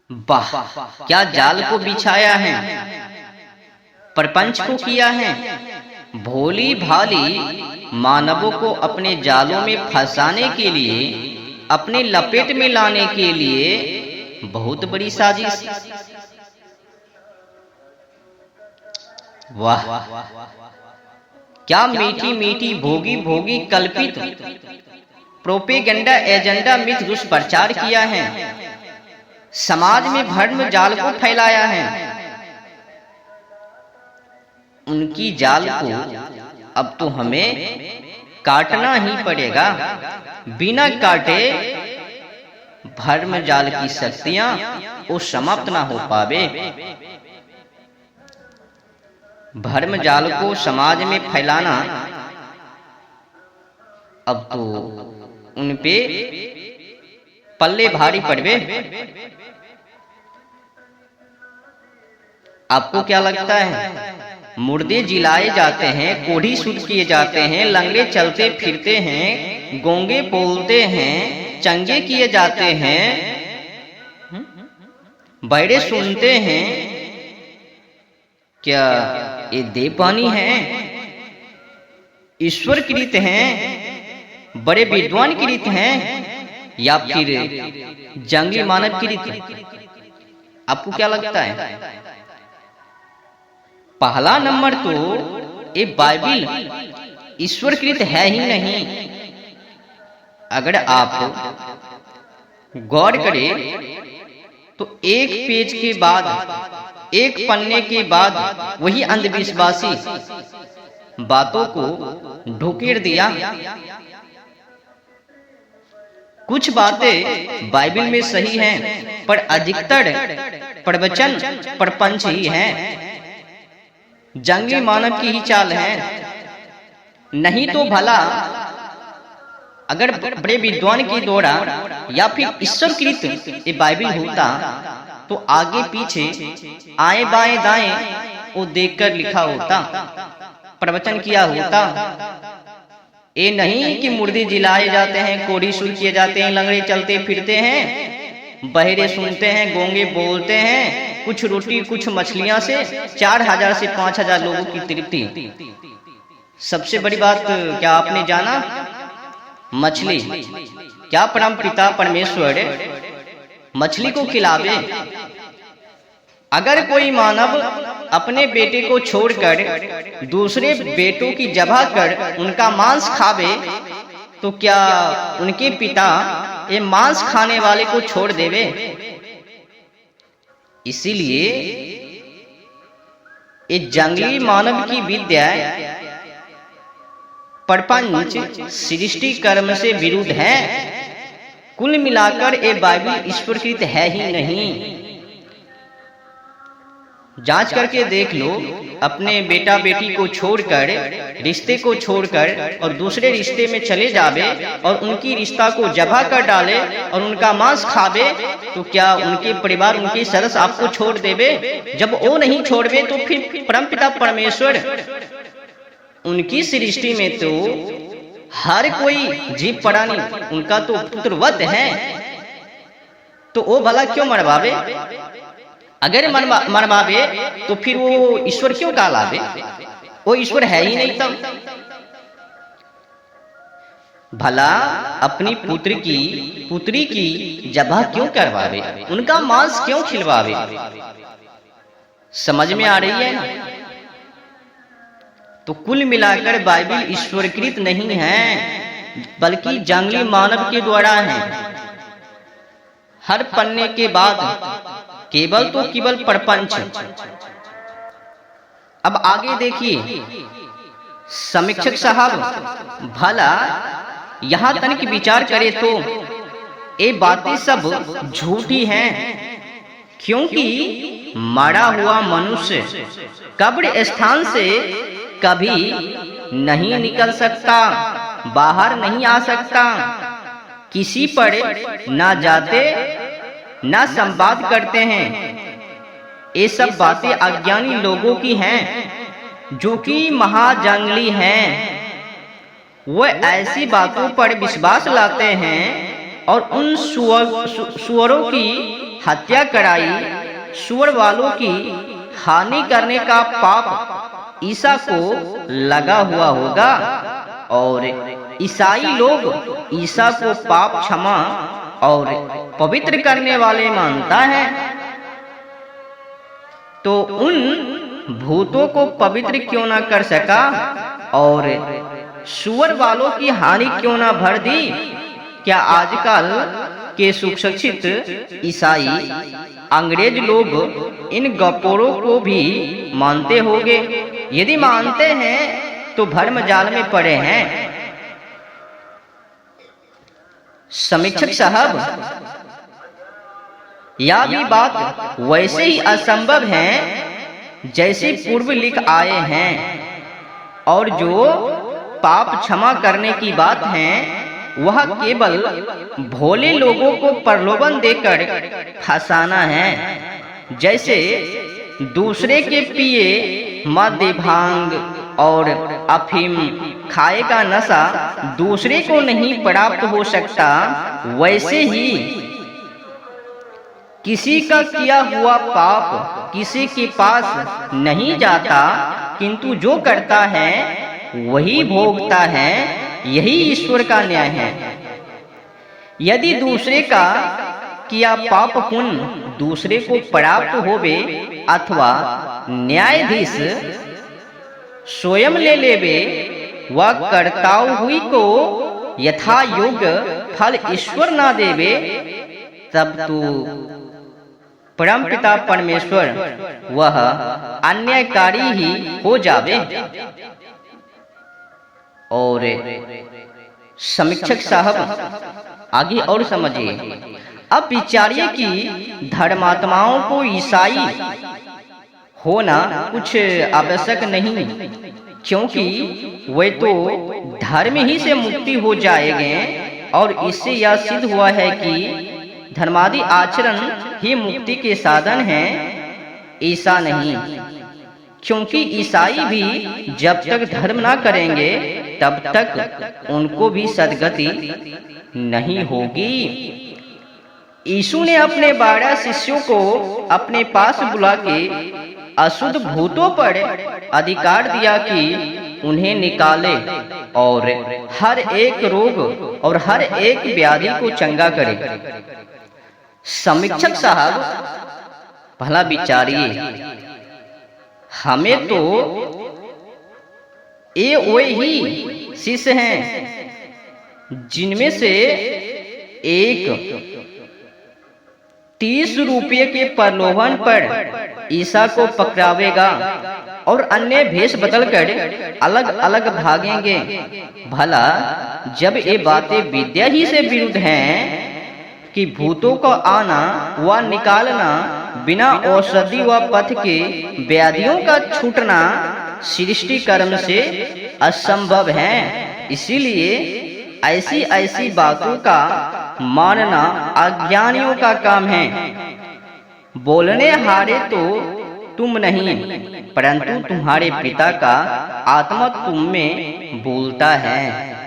वाह, क्या जाल को बिछाया है, प्रपंच को किया है। भोली भाली मानवों को अपने जालों में फंसाने के लिए, अपने लपेट में लाने के लिए बहुत बड़ी साजिश। वाह, क्या मीठी मीठी भोगी भोगी कल्पित प्रोपेगेंडा एजेंडा मिथ दुष्प्रचार किया है, समाज में भ्रम जाल को फैलाया है। उनकी जाल को अब तो हमें काटना ही पड़ेगा। बिना काटे भ्रम जाल की शक्तियां वो समाप्त ना हो पावे। भ्रम जाल को समाज में फैलाना अब तो उन पे पल्ले भारी पड़वे। आपको क्या लगता है? मुर्दे जिलाए जाते हैं, कोढ़ी शुद्ध किए जाते हैं, लंगड़े चलते फिरते हैं, गोंगे बोलते हैं, चंगे किए जाते हैं, बड़े सुनते हैं। क्या ये देवपानी है? ईश्वर कृत हैं, बड़े विद्वान कृत हैं, या फिर जंगली मानव कृत? आपको क्या लगता है? पहला नंबर तो ये बाइबिल ईश्वर कृत है ही नहीं। अगर आप गौर करें तो एक पेज के बाद, एक पन्ने के बाद वही अंधविश्वासी बातों को ढोकेर दिया। कुछ बातें बाइबिल में सही हैं, पर अधिकतर प्रवचन प्रपंच ही हैं, जंगली मानव की ही चाल है। नहीं तो भला अगर बड़े विद्वान के द्वारा या फिर ईश्वर कृत ये बाइबिल होता तो आगे पीछे आए बाएं दाएं वो देखकर लिखा होता, प्रवचन किया होता। ये नहीं कि मुर्दे जिलाए जाते हैं, कोढ़ी शुद्ध किए जाते हैं, लंगड़े चलते फिरते हैं, बहरे सुनते हैं, गोंगे बोलते हैं, कुछ रोटी कुछ मछलियां से 4000 से 5000 लोगों की तृप्ति। सबसे बड़ी बात क्या आपने जाना? मछली, क्या परम पिता परमेश्वर मछली को खिलावे? अगर कोई मानव अपने बेटे को छोड़कर दूसरे बेटों की जबह कर उनका मांस खावे तो क्या उनके पिता ये मांस खाने वाले को छोड़ देवे? इसीलिए ये जंगली मानव की विद्या प्रपंच सृष्टि कर्म से विरुद्ध है। कुल मिलाकर ये बाइबिल ईश्वरकृत है ही नहीं। जांच करके देख लो, अपने बेटा बेटी को छोड़कर, रिश्ते को छोड़कर और दूसरे रिश्ते में चले जावे और उनकी रिश्ता को जबा कर डाले और उनका मांस खावे तो क्या उनके परिवार, उनके सदस्य आपको छोड़ देवे? जब वो नहीं छोड़वे तो फिर परमपिता परमेश्वर उनकी सृष्टि में तो हर कोई जीव प्राणी उनका तो पुत्रवत है, तो वो भला क्यों मरवावे? अगर मरवावे तो फिर वो ईश्वर क्यों कहलावे? वो ईश्वर है ही नहीं। तब भला अपनी पुत्री की जबह क्यों करवावे? उनका मांस क्यों खिलवावे? समझ में आ रही है ना? तो कुल मिलाकर बाइबिल ईश्वरकृत नहीं है, बल्कि जंगली मानव के द्वारा है। हर पन्ने के बाद केवल तो केवल प्रपंच। अब आगे देखिए समीक्षक साहब, भला यहां तक विचार करें तो ये बातें सब झूठी हैं, क्योंकि मरा हुआ मनुष्य कब्र स्थान से कभी नहीं निकल सकता, बाहर नहीं आ सकता। किसी पर ना जाते ना संवाद करते हैं। ये सब बातें अज्ञानी लोगों की हैं, जो कि महाजंगली हैं। वह ऐसी बातों पर विश्वास लाते हैं और उन सुअरों की हत्या कराई, सुअर वालों की हानि करने का पाप ईसा को लगा हुआ होगा। और ईसाई लोग ईसा को पाप क्षमा और पवित्र करने वाले मानता है, तो उन भूतों को पवित्र क्यों ना कर सका और सुअर वालों की हानि क्यों ना भर दी? क्या आजकल के सुशिक्षित ईसाई अंग्रेज लोग इन गपोरों को भी मानते होंगे? यदि मानते हैं तो भ्रम जाल में पड़े हैं। समीक्षक साहब, यह भी बात वैसे ही असंभव है जैसे पूर्व लिख आए हैं, और जो पाप क्षमा करने की बात है वह केवल भोले लोगों को प्रलोभन देकर फंसाना है। जैसे दूसरे के पिए मद्य, भांग और अफीम खाए का नशा दूसरे को नहीं प्राप्त हो सकता, वैसे ही किसी का किया हुआ पाप किसी के पास नहीं जाता, किंतु जो करता है वही भोगता है। यही ईश्वर का न्याय है। यदि दूसरे का किया पाप पुण्य दूसरे को प्राप्त होवे अथवा न्यायाधीश स्वयं ले लेवे, वह कर्ताओं हुई को यथा योग्य फल ईश्वर ना देवे, तब तो परमपिता परमेश्वर वह अन्यायकारी ही हो जावे। और समीक्षक साहब आगे और समझिए। अब विचारिए कि धर्मात्माओं को ईसाई होना कुछ आवश्यक नहीं, क्योंकि वे तो धर्म ही से मुक्ति हो जाएंगे, और इससे यह सिद्ध हुआ है कि धर्मादि आचरण ही मुक्ति के साधन हैं, ऐसा नहीं। क्योंकि ईसाई भी जब तक धर्म ना करेंगे तब तक उनको भी सद्गति नहीं होगी। यीशु ने अपने 12 शिष्यों को अपने पास बुला के अशुद्ध भूतों पर अधिकार दिया कि उन्हें निकाले और हर एक रोग और हर एक व्याधि को चंगा करे। समीक्षक साहब भला विचारिए, हमें तो ये वही शिष्य हैं जिनमें से एक 30 रुपये के प्रलोभन पर ईसा को पकड़ावेगा और अन्य भेष बदलकर अलग अलग भागेंगे। भला जब ये बातें विद्या ही से विरुद्ध हैं कि भूतों को आना व निकालना, बिना औषधि व पथ के व्याधियों का छूटना सृष्टि कर्म से असंभव है, इसीलिए ऐसी ऐसी बातों का मानना अज्ञानियों का काम है। बोलने हारे तो तुम नहीं, परंतु तुम्हारे पिता का आत्मा तुम में बोलता है।